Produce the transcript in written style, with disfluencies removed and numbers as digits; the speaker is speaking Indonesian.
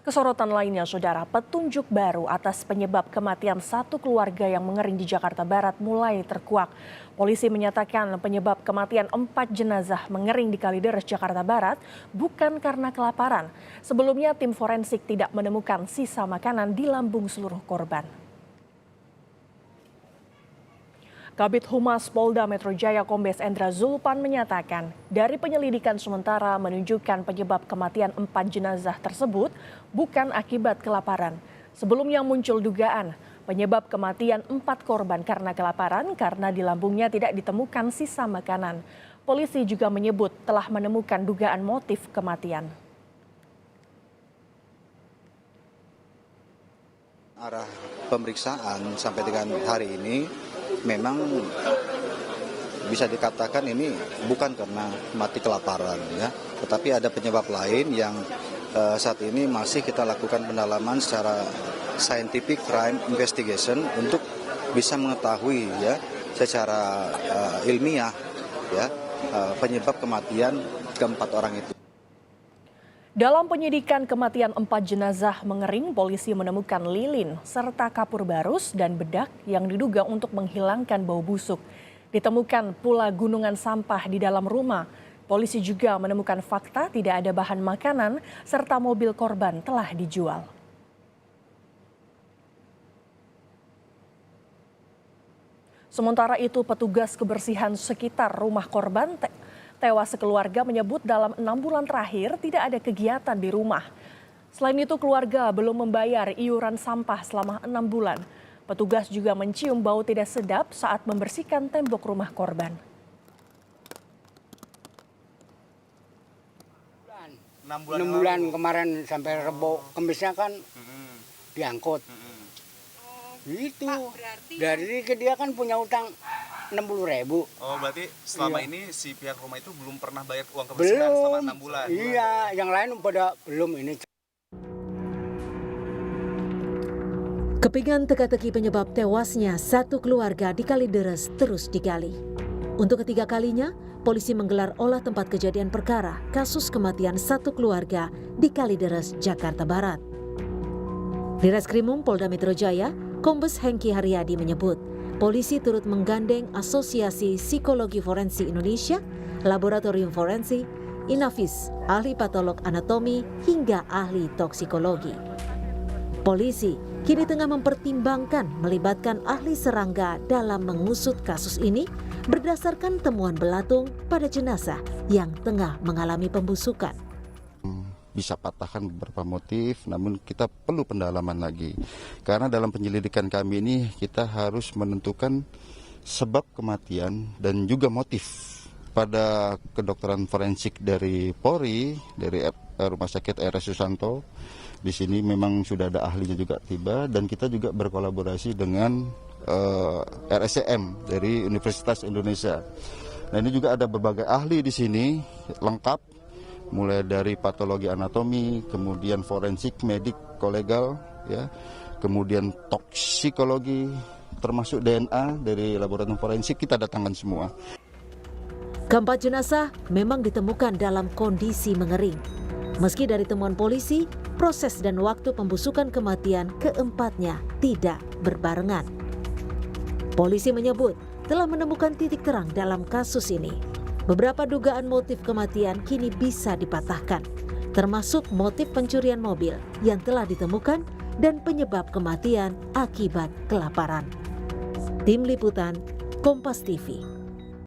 Kesorotan lainnya, saudara, petunjuk baru atas penyebab kematian satu keluarga yang mengering di Jakarta Barat mulai terkuak. Polisi menyatakan penyebab kematian 4 jenazah mengering di Kalideres, Jakarta Barat bukan karena kelaparan. Sebelumnya tim forensik tidak menemukan sisa makanan di lambung seluruh korban. Kabid Humas Polda Metro Jaya Kombes Endra Zulpan menyatakan dari penyelidikan sementara menunjukkan penyebab kematian 4 jenazah tersebut bukan akibat kelaparan. Sebelumnya muncul dugaan penyebab kematian 4 korban karena kelaparan karena di lambungnya tidak ditemukan sisa makanan. Polisi juga menyebut telah menemukan dugaan motif kematian. Arah pemeriksaan sampai dengan hari ini memang bisa dikatakan ini bukan karena mati kelaparan, ya, tetapi ada penyebab lain yang saat ini masih kita lakukan pendalaman secara scientific crime investigation untuk bisa mengetahui, ya, secara ilmiah, ya, penyebab kematian keempat orang itu. Dalam penyidikan kematian 4 jenazah mengering, polisi menemukan lilin serta kapur barus dan bedak yang diduga untuk menghilangkan bau busuk. Ditemukan pula gunungan sampah di dalam rumah. Polisi juga menemukan fakta tidak ada bahan makanan serta mobil korban telah dijual. Sementara itu, petugas kebersihan sekitar rumah korban tewas sekeluarga menyebut dalam 6 bulan terakhir tidak ada kegiatan di rumah. Selain itu, keluarga belum membayar iuran sampah selama 6 bulan. Petugas juga mencium bau tidak sedap saat membersihkan tembok rumah korban. 6 bulan kemarin sampai Rebo, Kemisnya kan diangkut. Itu dari dia kan punya utang 60.000. Oh, berarti selama ini si pihak rumah itu belum pernah bayar uang kebersihan selama 6 bulan? Iya, yang lain pada belum ini. Kepingan teka-teki penyebab tewasnya satu keluarga di Kalideres terus digali. Untuk ketiga kalinya, polisi menggelar olah tempat kejadian perkara kasus kematian satu keluarga di Kalideres, Jakarta Barat. Di Reskrimum Polda Metro Jaya, Kombes Hengki Haryadi menyebut, polisi turut menggandeng Asosiasi Psikologi Forensik Indonesia, Laboratorium Forensik, Inavis, ahli patolog anatomi, hingga ahli toksikologi. Polisi kini tengah mempertimbangkan melibatkan ahli serangga dalam mengusut kasus ini berdasarkan temuan belatung pada jenazah yang tengah mengalami pembusukan. Bisa patahkan beberapa motif, namun kita perlu pendalaman lagi. Karena dalam penyelidikan kami ini kita harus menentukan sebab kematian dan juga motif. Pada kedokteran forensik dari Polri, dari Rumah Sakit RS Susanto, di sini memang sudah ada ahlinya juga tiba, dan kita juga berkolaborasi dengan RSCM dari Universitas Indonesia. Nah, ini juga ada berbagai ahli di sini lengkap. Mulai dari patologi anatomi, kemudian forensik, medik, kolegal, ya, kemudian toksikologi, termasuk DNA dari laboratorium forensik kita datangkan semua. Keempat jenazah memang ditemukan dalam kondisi mengering. Meski dari temuan polisi, proses dan waktu pembusukan kematian keempatnya tidak berbarengan. Polisi menyebut telah menemukan titik terang dalam kasus ini. Beberapa dugaan motif kematian kini bisa dipatahkan, termasuk motif pencurian mobil yang telah ditemukan dan penyebab kematian akibat kelaparan. Tim Liputan, Kompas TV.